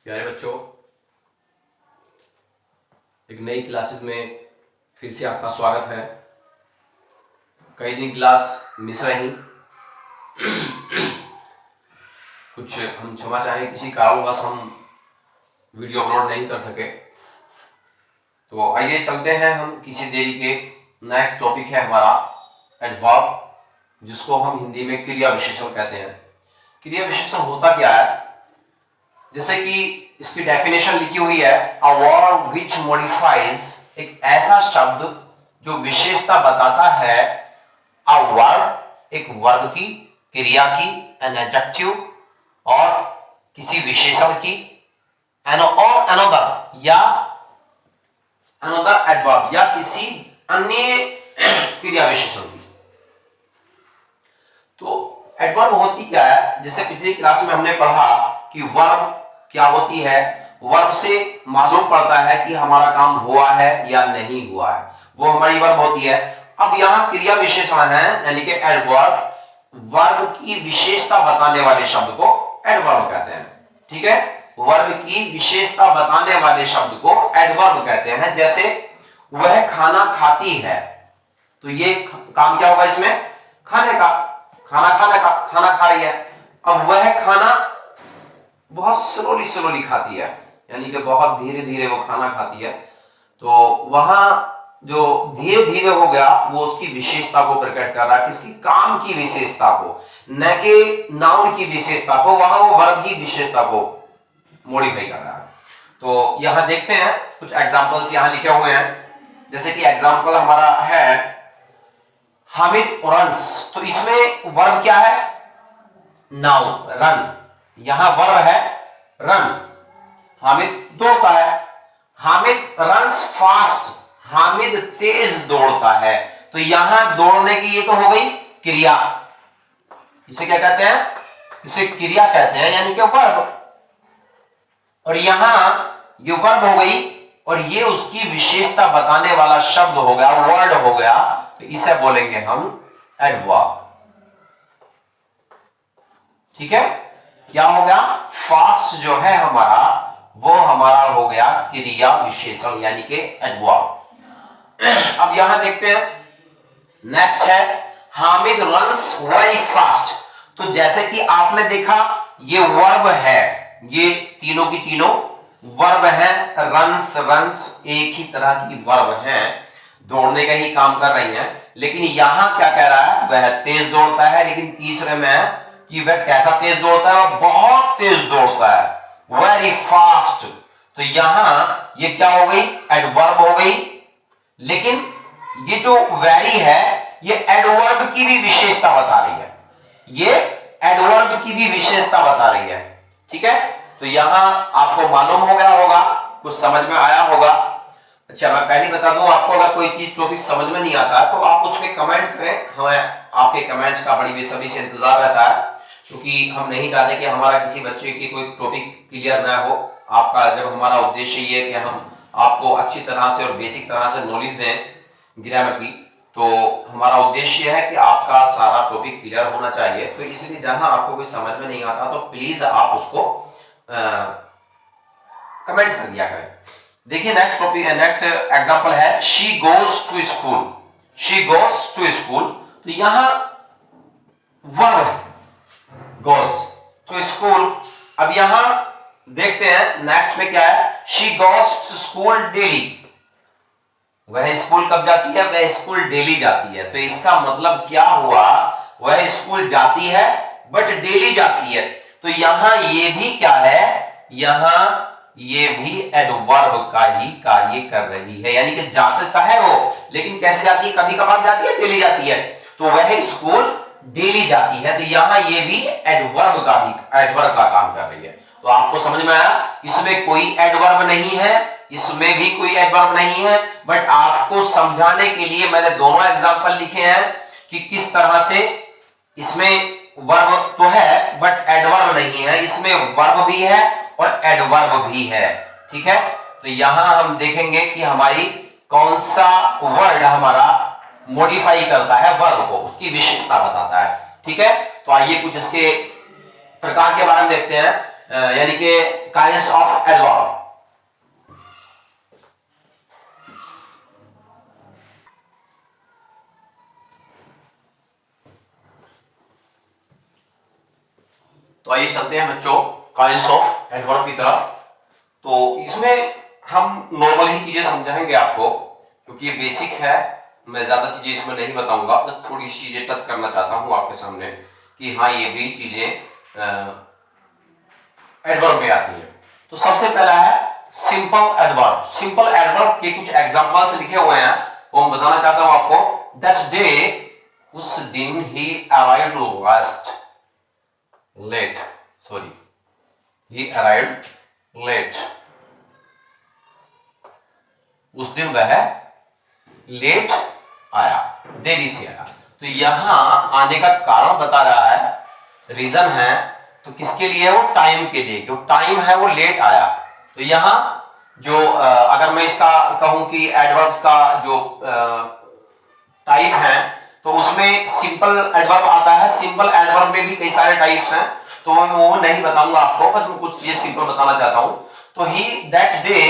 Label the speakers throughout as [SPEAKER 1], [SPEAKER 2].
[SPEAKER 1] प्यारे बच्चों, एक नई क्लासेस में फिर से आपका स्वागत है। कई दिन क्लास मिस रही, कुछ हम क्षमा चाहें, किसी कारणवश हम वीडियो अपलोड नहीं कर सके। तो आइए चलते हैं हम किसी देरी के। नेक्स्ट टॉपिक है हमारा एडवर्ब, जिसको हम हिंदी में क्रिया विशेषण कहते हैं। क्रिया विशेषण होता क्या है? जैसे कि इसकी डेफिनेशन लिखी हुई है, अ वर्ब व्हिच मॉडिफाइज, एक ऐसा शब्द जो विशेषता बताता है, अ वर्ब एक वर्ब की, क्रिया की, एन एडजेक्टिव और किसी विशेषण की, एन और अनदर या अनदर एडवर्ब या किसी अन्य क्रिया विशेषण की। तो एडवर्ब होती क्या है? जैसे पिछली क्लास में हमने पढ़ा कि वर्ब क्या होती है। वर्ब से मालूम पड़ता है कि हमारा काम हुआ है या नहीं हुआ है, वो हमारी वर्ब होती है। अब यहाँ क्रिया विशेषण है, यानी कि एडवर्ब, वर्ब की विशेषता बताने वाले शब्द को एडवर्ब कहते हैं। ठीक है, वर्ब की विशेषता बताने वाले शब्द को एडवर्ब कहते हैं। जैसे वह खाना खाती है, तो ये काम क्या होगा इसमें? खाने का, खाना खाने का, खाना खा रही है। अब वह खाना बहुत स्लोली खाती है, यानी कि बहुत धीरे धीरे वो खाना खाती है। तो वहां जो धीरे धीरे हो गया, वो उसकी विशेषता को प्रकट कर रहा है, किसकी? काम की विशेषता को, न कि नाउन की विशेषता को। वहां वो वर्ब की विशेषता को मॉडिफाई कर रहा है। तो यहां देखते हैं कुछ एग्जांपल्स यहां लिखे हुए हैं। जैसे कि एग्जांपल हमारा है हामिद रन्स, तो इसमें वर्ब क्या है? Noun, run. यहां वर्ब है रन, हामिद दौड़ता है। हामिद रन्स फास्ट, हामिद तेज दौड़ता है। तो यहां दौड़ने की ये तो हो गई क्रिया, इसे क्या कहते हैं? इसे क्रिया कहते हैं, यानी कि वर्ब। और यहां ये वर्ब हो गई और ये उसकी विशेषता बताने वाला शब्द हो गया, वर्ड हो गया। तो इसे बोलेंगे हम एडवर्ब। ठीक है, क्या हो गया? फास्ट जो है हमारा, वो हमारा हो गया क्रिया विशेषण, यानी कि एडवर्ब। अब यहां देखते हैं, नेक्स्ट है हामिद रन्स वेरी फास्ट। तो जैसे कि आपने देखा, ये वर्ब है, ये तीनों की तीनों वर्ब है। रन्स, रन्स एक ही तरह की वर्ब है, दौड़ने का ही काम कर रही है। लेकिन यहां क्या कह रहा है? वह तेज दौड़ता है। लेकिन तीसरे में कि वह कैसा तेज दौड़ता है? वह बहुत तेज दौड़ता है, वेरी फास्ट। तो यहां ये क्या हो गई? एडवर्ब हो गई। लेकिन ये जो वेरी है, ये एडवर्ब की भी विशेषता बता रही है, ये एडवर्ब की भी विशेषता बता रही है। ठीक है, तो यहां आपको मालूम हो गया होगा, कुछ समझ में आया होगा। अच्छा, मैं पहले बता दूं आपको, अगर कोई चीज टॉपिक समझ में नहीं आता तो आप उस पर कमेंट करें, हमें आपके कमेंट्स का बड़ी बेसब्री से इंतजार रहता है, क्योंकि हम नहीं चाहते कि हमारा किसी बच्चे की कोई टॉपिक क्लियर ना हो। आपका जब हमारा उद्देश्य ये है कि हम आपको अच्छी तरह से और बेसिक तरह से नॉलेज दें ग्रामर की, तो हमारा उद्देश्य है कि आपका सारा टॉपिक क्लियर होना चाहिए। तो इसलिए जहां आपको कुछ समझ में नहीं आता तो प्लीज आप उसको कमेंट कर दिया करें। देखिए नेक्स्ट टॉपिक, नेक्स्ट एग्जांपल है she goes to school. She goes to school, तो यहां वर्ब है गोज टू स्कूल। अब यहां देखते हैं नेक्स्ट में क्या है, she goes to school daily. वह स्कूल कब जाती है? वह स्कूल डेली जाती है। तो इसका मतलब क्या हुआ? वह स्कूल जाती है बट डेली जाती है। तो यहां ये भी क्या है? यहां ये भी एडवर्ब का ही कार्य कर रही है, यानी कि जाता है वो, लेकिन कैसे जाती है? कभी कभार जाती है, डेली जाती है। तो वह स्कूल डेली जाती है, तो यहां ये भी एडवर्ब का काम कर रही है। तो आपको समझ में आया? इसमें कोई एडवर्ब नहीं है, इसमें भी कोई एडवर्ब नहीं है, बट आपको समझाने के लिए मैंने दोनों एग्जांपल लिखे हैं कि किस तरह से इसमें वर्ब तो है बट एडवर्ब नहीं है, इसमें वर्ब भी है और एडवर्ब भी है। ठीक है, तो यहां हम देखेंगे कि हमारी कौन सा वर्ड हमारा मॉडिफाई करता है वर्ब को, उसकी विशेषता बताता है। ठीक है, तो आइए कुछ इसके प्रकार के बारे में देखते हैं। यानी कि काइंड्स ऑफ एडवर्ब। तो आइए चलते हैं बच्चों काइंड्स ऑफ एडवर्ब की तरफ। तो इसमें हम नॉर्मल ही चीजें समझाएंगे आपको, क्योंकि ये बेसिक है। मैं ज्यादा चीजें इसमें नहीं बताऊंगा, बस थोड़ी सी चीजें टच करना चाहता हूं आपके सामने कि हाँ ये भी चीजें एडवर्ब में आती है। तो सबसे पहला है सिंपल एडवर्ब। सिंपल एडवर्ब के कुछ एग्जांपल्स लिखे हुए हैं, वो मैं बताना चाहता हूं आपको। दैट डे, उस दिन, he arrived late, sorry, he arrived late, उस दिन वह लेट आया, देरी से आया। तो यहां आने का कारण बता रहा है, रीजन है, तो किसके लिए? वो टाइम के लिए, जो टाइम है वो लेट आया। तो यहां जो अगर मैं इसका कहूं कि एडवर्ब्स का जो टाइप है, तो उसमें सिंपल एडवर्ब आता है। सिंपल एडवर्ब में भी कई सारे टाइप्स हैं, तो मैं वो नहीं बताऊंगा आपको, बस मैं कुछ चीजें सिंपल बताना चाहता हूं। तो ही दैट डे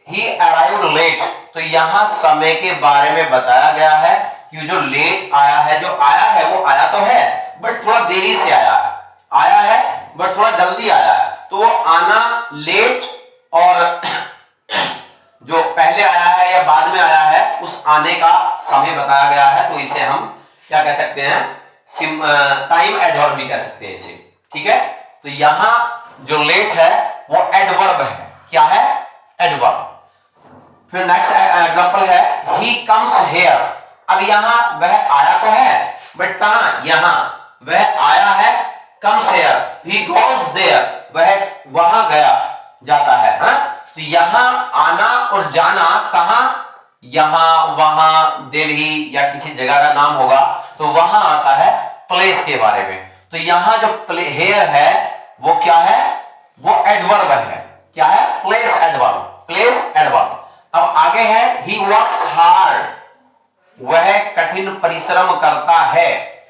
[SPEAKER 1] ही अराइव्ड लेट, तो यहां समय के बारे में बताया गया है कि जो लेट आया है, जो आया है वो आया तो है बट थोड़ा देरी से आया है, आया है बट थोड़ा जल्दी आया है। तो वो आना लेट और जो पहले आया है या बाद में आया है, उस आने का समय बताया गया है। तो इसे हम क्या कह सकते हैं? टाइम एडवर्ब भी कह सकते हैं इसे, ठीक है। तो यहां जो लेट है वो एडवर्ब है। क्या है? एडवर्ब। फिर नेक्स्ट एग्जांपल है ही कम्स हेयर। अब यहां वह आया तो है बट कहां? यहां वह आया है, comes here. He goes there, वह वहां गया, जाता है, हा? तो यहां आना और जाना कहां? यहां, वहां, दिल्ली या किसी जगह का नाम होगा, तो वहां आता है प्लेस के बारे में। तो यहां जो हेयर है वो क्या है? वो एडवर्ब है। क्या है? Place adverb, place adverb. अब आगे है ही वर्क्स हार्ड, वह कठिन परिश्रम करता है।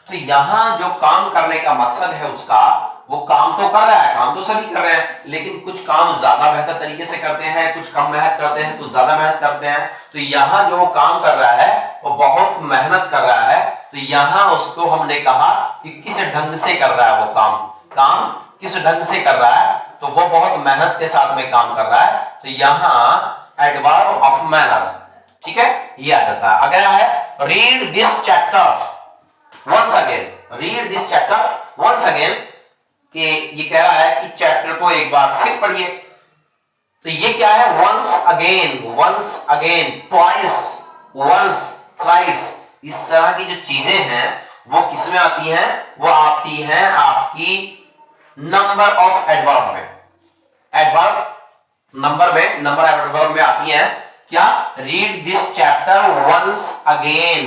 [SPEAKER 1] तो यहां जो काम करने का मकसद है उसका, वो काम तो कर रहा है, काम तो सभी कर रहे हैं, लेकिन कुछ काम ज्यादा बेहतर तरीके से करते हैं, कुछ कम मेहनत करते हैं, कुछ ज्यादा मेहनत करते हैं। तो यहां जो काम कर रहा है वो बहुत मेहनत कर रहा है। तो यहां उसको हमने कहा कि किस ढंग से कर रहा है वो काम किस ढंग से कर रहा है, तो वो बहुत मेहनत के साथ में काम कर रहा है। तो यहां एडवर्ब ऑफ मैनर्स, ठीक है, ये आ जाता है। अगला है read this chapter once again. Read this chapter once again, कि ये कह रहा है कि चैप्टर को एक बार फिर पढ़िए। तो ये क्या है? Once again, twice, once, thrice. इस तरह की जो चीजें हैं वो किसमें आती हैं? वो आती हैं आपकी नंबर ऑफ एडवर्ब में। एडवर्ब नंबर में, नंबर एडवर्ब में आती हैं। क्या? Read this chapter once again.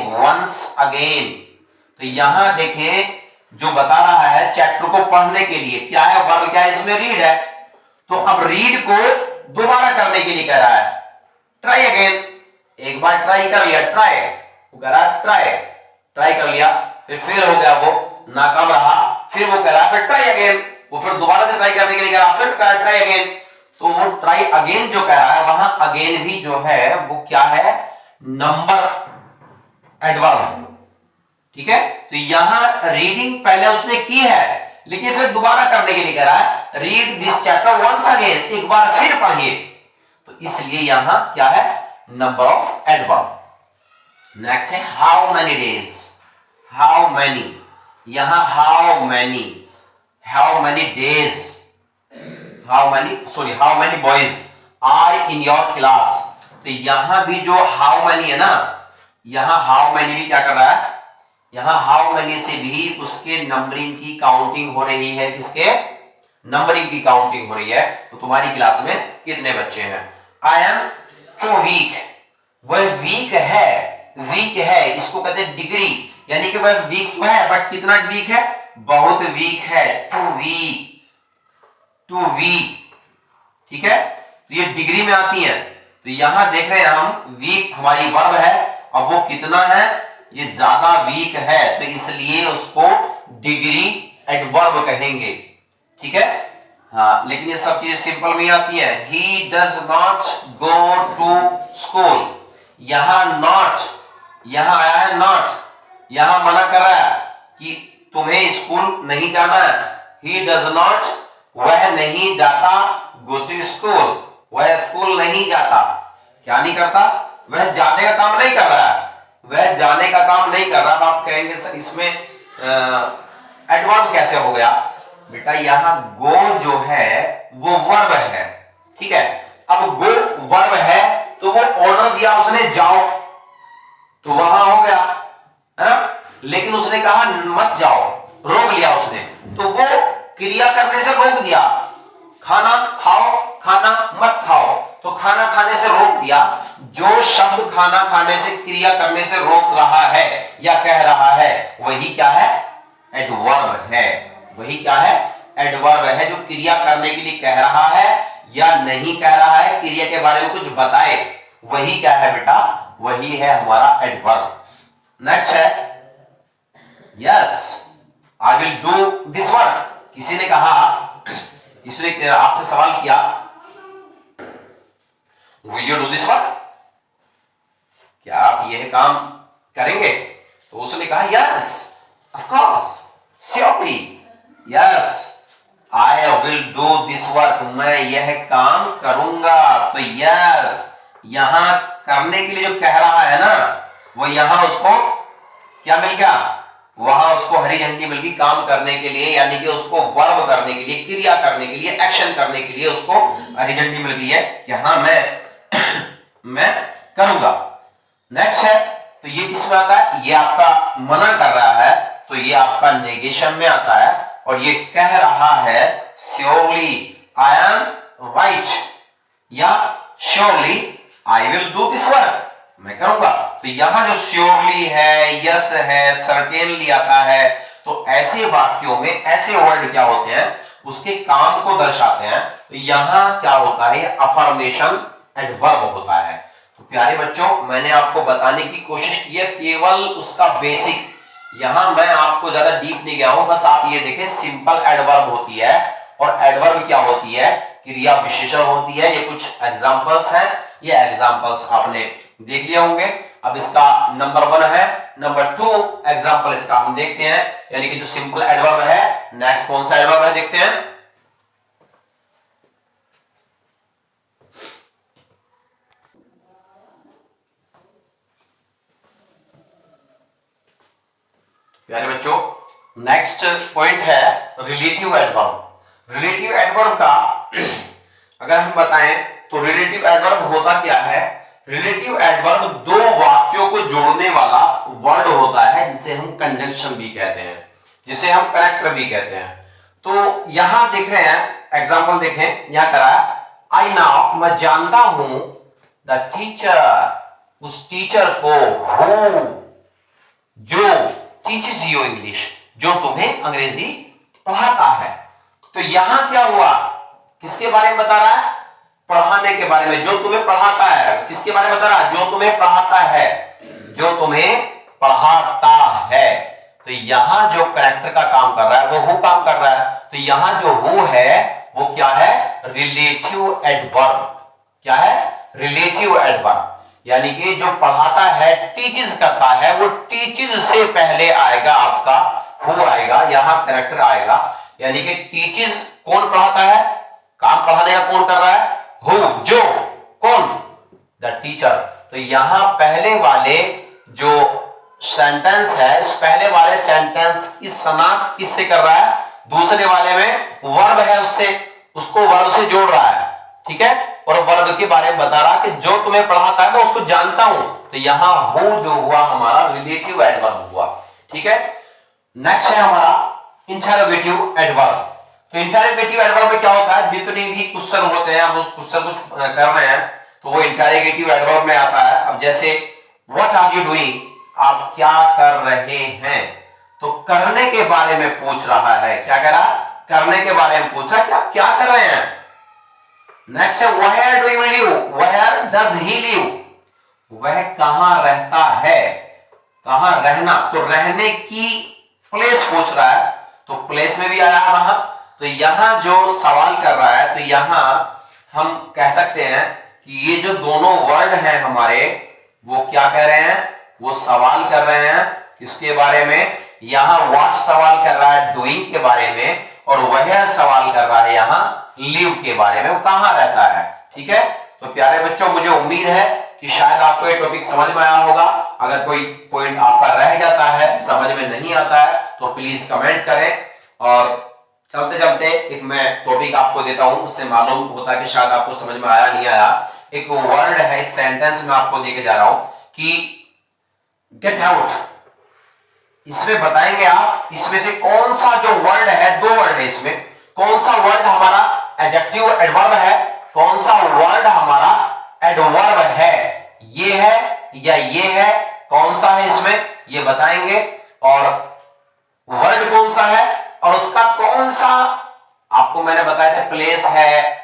[SPEAKER 1] तो यहां देखें जो बता रहा है चैप्टर को पढ़ने के लिए, क्या है? वर्ब क्या है इसमें? रीड है। तो अब रीड को दोबारा करने के लिए कह रहा है ट्राई अगेन। एक बार ट्राई कर लिया, ट्राई, वो कह रहा है ट्राई कर लिया, फिर फेल हो गया, वो नाकाम रहा, फिर वो कह रहा है फिर ट्राई अगेन, वो फिर दोबारा से ट्राई करने के लिए कह रहा फिर ट्राई अगेन। तो वो ट्राई अगेन जो कह रहा है, वहां अगेन भी जो है वो क्या है? नंबर एडवर्ब है, ठीक है। तो यहां रीडिंग पहले उसने की है, लेकिन फिर दोबारा करने के लिए कह रहा है read this chapter once again, एक बार फिर पढ़िए। तो इसलिए यहां क्या है? Number of adverb. नेक्स्ट है how many days. How many, यहां how many days, how many boys are in your class. तो यहां भी जो हाउ मेनी है ना, यहां हाउ मेनी भी क्या कर रहा है? यहां हाउ मेनी से भी उसके नंबरिंग की काउंटिंग हो रही है। किसके? नंबरिंग की काउंटिंग हो रही है। तो तुम्हारी क्लास में कितने बच्चे हैं? आई एम टू वीक, वह वीक है, इसको कहते हैं डिग्री, यानी कि वह वीक तो है बट कितना वीक है? बहुत वीक है, टू वीक, ठीक है। तो ये डिग्री में आती है। तो यहां देख रहे हैं हम वीक हमारी वर्ब है, अब वो कितना है? ये ज्यादा वीक है, तो इसलिए उसको डिग्री एडवर्ब कहेंगे, ठीक है। हाँ, लेकिन ये सब चीजें सिंपल में आती है। He does not go to school, यहां नॉट, यहां आया है नॉट, यहां मना कर रहा है कि तुम्हें स्कूल नहीं जाना है। ही डज नॉट, वह नहीं जाता, गो टू स्कूल, वह स्कूल नहीं जाता, क्या नहीं करता, वह जाने का काम नहीं कर रहा है, वह जाने का काम नहीं कर रहा। अब आप कहेंगे सर इसमें एडवर्ब कैसे हो गया? बेटा यहां गो जो है वो वर्ब है, ठीक है। अब गो वर्ब है तो वो ऑर्डर दिया उसने जाओ, तो वहां हो गया, है ना। लेकिन उसने कहा मत जाओ, रोक लिया उसने, तो वो क्रिया करने से रोक दिया। खाना खाओ, खाना मत खाओ, तो खाना खाने से रोक दिया। जो शब्द खाना खाने से, क्रिया करने से रोक रहा है या कह रहा है, वही क्या है? एडवर्ब है। वही क्या है? एडवर्ब है, जो क्रिया करने के लिए कह रहा है या नहीं कह रहा है, क्रिया के बारे में कुछ बताए, वही क्या है बेटा? वही है हमारा एडवर्ब। नेक्स्ट है yes I will do this work. किसी ने कहा, किसी ने आपसे सवाल किया will you do this work, क्या आप यह काम करेंगे? तो उसने कहा yes of course surely, yes I will do this work, मैं यह काम करूंगा। तो यस यहां करने के लिए जो कह रहा है ना, वो यहां उसको क्या मिल गया? वहां उसको हरी झंडी मिल गई काम करने के लिए, यानी कि उसको वर्ब करने के लिए, क्रिया करने के लिए, एक्शन करने के लिए उसको हरी झंडी मिल गई है कि हाँ मैं करूंगा। नेक्स्ट है, तो ये किसमें आता है? ये आपका मना कर रहा है, तो ये आपका नेगेशन में आता है। और ये कह रहा है श्योरली आई एम राइट, या surely I will do this work, मैं करूंगा। तो यहां जो श्योरली है, यस है, सर्टेनली आता है, तो ऐसे वाक्यों में ऐसे वर्ड क्या होते हैं? उसके काम को दर्शाते हैं। तो यहां क्या होता है? अफर्मेशन एडवर्ब होता है। तो प्यारे बच्चों, मैंने आपको बताने की कोशिश की है केवल उसका बेसिक, यहां मैं आपको ज्यादा डीप नहीं गया हूं, बस आप ये देखें सिंपल एडवर्ब होती है, और एडवर्ब क्या होती है? क्रिया विशेषण होती है। ये कुछ एग्जांपल्स हैं, ये एग्जांपल्स आपने देख लिए होंगे। अब इसका नंबर 1 है, नंबर 2 एग्जांपल इसका हम देखते हैं, यानी कि जो सिंपल एडवर्ब है। नेक्स्ट कौन सा एडवर्ब है देखते हैं। प्यारे बच्चों, नेक्स्ट पॉइंट है रिलेटिव एडवर्ब। रिलेटिव एडवर्ब का अगर हम बताएं तो रिलेटिव एडवर्ब होता क्या है? रिलेटिव एडवर्ब दो वाक्यों को जोड़ने वाला वर्ड होता है, जिसे हम कंजंक्शन भी कहते हैं, जिसे हम कनेक्टर भी कहते हैं। तो यहां देख रहे हैं एग्जांपल, देखें यहां करा आई नाउ, मैं जानता हूं, द टीचर, उस टीचर को, हु, जो टीचेस यू इंग्लिश, जो तुम्हें अंग्रेजी पढ़ाता है। तो यहां क्या हुआ? किसके बारे में बता रहा है? पढ़ाने के बारे में, जो तुम्हें पढ़ाता है। किसके बारे में बता रहा है? जो तुम्हें पढ़ाता है, जो तुम्हें पढ़ाता है। तो यहां जो करेक्टर का काम कर रहा है वो हु काम कर रहा है। तो यहां जो हु है वो क्या है? Relative adverb. क्या है? रिलेटिव एडवर्ब, यानी कि जो पढ़ाता है, टीचिस करता है, वो टीचिस से पहले आएगा आपका हु आएगा, यहां करेक्टर आएगा। यानी कि टीचिस कौन पढ़ाता है? काम पढ़ाने का कौन कर रहा है? हु, जो, कौन? The teacher. तो यहां पहले वाले जो सेंटेंस है, इस पहले वाले सेंटेंस की समाप्त किससे कर रहा है? दूसरे वाले में वर्ब है, उससे, उसको वर्ब से जोड़ रहा है, ठीक है। और वर्ब के बारे में बता रहा कि जो तुम्हें पढ़ाता है मैं उसको जानता हूं। तो यहां हु जो हुआ हमारा रिलेटिव एडवर्ब हुआ, ठीक है। नेक्स्ट है हमारा इंटरोगेटिव एडवर्ब। तो इंटरोगेटिव एडवर्ब में क्या होता है? जितने भी क्वेश्चन होते हैं, हम उस क्वेश्चन को कर रहे हैं, तो वो इंटरोगेटिव एडवर्ब में आता है। अब जैसे व्हाट आर यू डूइंग, आप क्या कर रहे हैं? तो करने के बारे में पूछ रहा है। क्या कह रहा? करने के बारे में पूछ रहा है कि आप क्या कर रहे हैं। नेक्स्ट है where do you live, where does he live, वह कहां रहता है, कहां रहना, तो रहने की प्लेस पूछ रहा है। तो प्लेस में भी आया वहां, तो यहां जो सवाल कर रहा है, तो यहां हम कह सकते हैं कि ये जो दोनों वर्ड हैं हमारे, वो क्या कह रहे हैं, वो सवाल कर रहे हैं किसके बारे में, यहां व्हाट सवाल कर रहा है डूइंग के बारे में, और वह सवाल कर रहा है यहां लिव के बारे में, वो कहां रहता है। ठीक है, तो प्यारे बच्चों, मुझे उम्मीद है कि शायद आपको ये टॉपिक समझ में आया होगा। अगर कोई पॉइंट आपका रह जाता है, समझ में नहीं आता है, तो प्लीज कमेंट करें। और चलते चलते एक मैं टॉपिक आपको देता हूं, उससे मालूम होता है कि शायद आपको समझ में आया नहीं आया। एक वर्ड है, एक सेंटेंस में आपको देके जा रहा हूं कि गेट आउट। इसमें बताएंगे आप, इसमें से कौन सा जो वर्ड है, दो वर्ड है इसमें, कौन सा वर्ड हमारा एडजेक्टिव एडवर्ब है, कौन सा वर्ड हमारा एडवर्ब है, ये है या ये है, कौन सा है इसमें, ये बताएंगे। और वर्ड कौन सा है और उसका कौन सा, आपको मैंने बताया था प्लेस है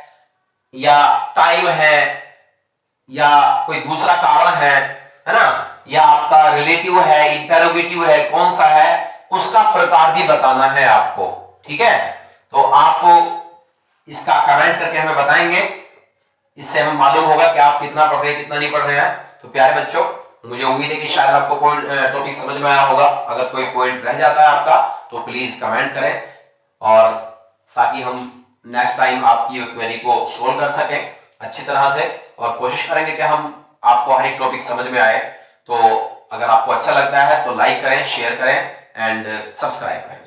[SPEAKER 1] या टाइम है या कोई दूसरा कारण है ना, या आपका रिलेटिव है, इंटरोगेटिव है, कौन सा है, उसका प्रकार भी बताना है आपको। ठीक है, तो आप इसका कमेंट करके हमें बताएंगे, इससे हमें मालूम होगा कि आप कितना पढ़ रहे हैं, कितना नहीं पढ़ रहे हैं। तो प्यारे बच्चों, मुझे उम्मीद है कि शायद आपको कोई टॉपिक समझ में आया होगा। अगर कोई पॉइंट रह जाता है आपका, तो प्लीज कमेंट करें, और ताकि हम नेक्स्ट टाइम आपकी क्वेरी को सोल्व कर सकें अच्छी तरह से, और कोशिश करेंगे कि हम आपको हर एक टॉपिक समझ में आए। तो अगर आपको अच्छा लगता है तो लाइक करें, शेयर करें एंड सब्सक्राइब करें।